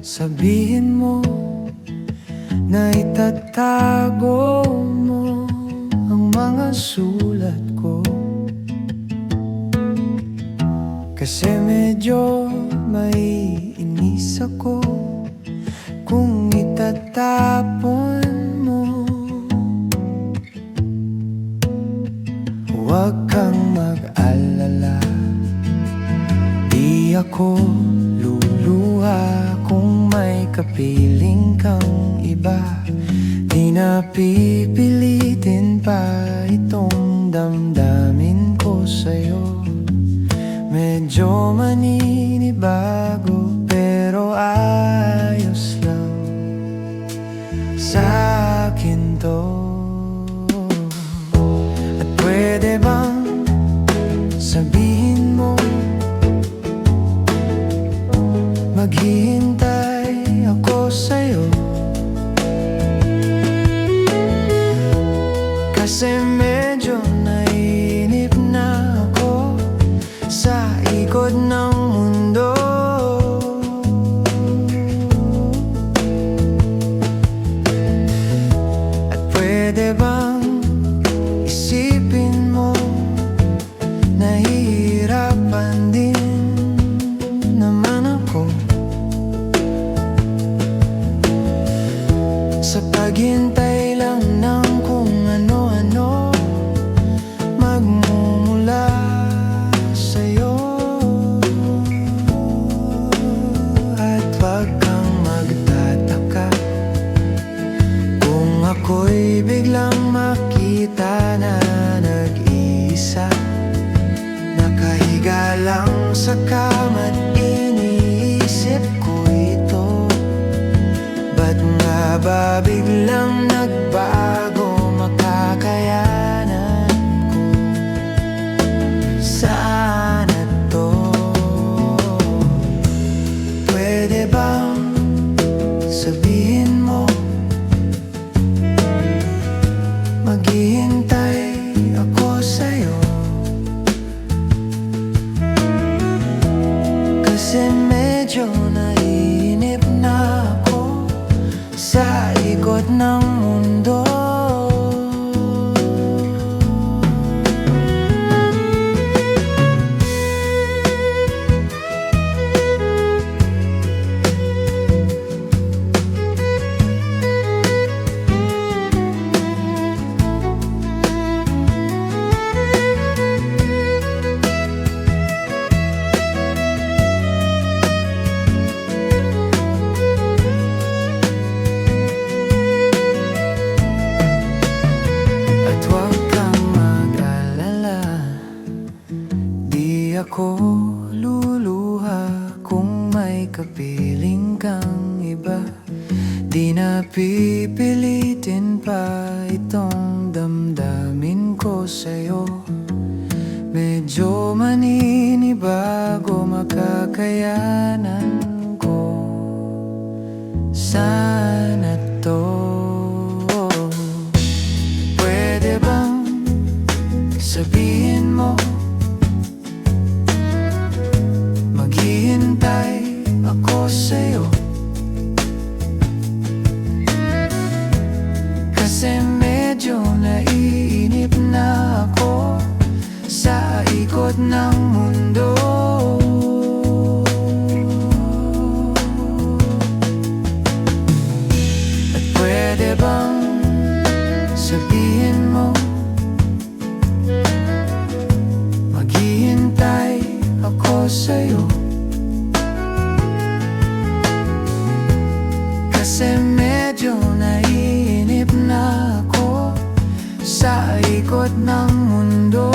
Sabihin mo na itatago mo ang mga sulat ko, kasi medyo maiinis ako kung itatapon mo. Huwag kang mag-alala, di ako luluha kung may kapiling kang iba. Di na pipilitin pa itong damdamin ko sa'yo. Medyo maninibago pero ayos lang sa akin to. At pwede bang sabihin mo maghihintay ako sa'yo, kasi medyo nainip na ako sa ikot ng mundo. At pwede bang isipin mo nahihirapan din naman ako sa paghintay lang ng kung ano-ano magmumula sa'yo. At wag kang magtataka kung ako'y biglang makita na nag-iisa, nakahiga lang sa kama't iniisip ko ito. Ba't nga ba biglang nagbago makakayanan ko? Sana to. Pwede bang sabihin mo maghihintay ako sa'yo, kasi medyo naiinip na ako sa ikot ng mundo. Ako luluha kung may kapiling kang iba. Di na pipilitin pa itong damdamin ko sa'yo. Medyo maninibago makakayanan ko. Sana to. Pwede bang sabihin mo maghihintay ako sa'yo, kasi medyo naiinip na ako sa ikot ng mundo. At pwede bang sabihin mo maghihintay ako sa'yo, kasi medyo naiinip na ako sa ikot ng mundo.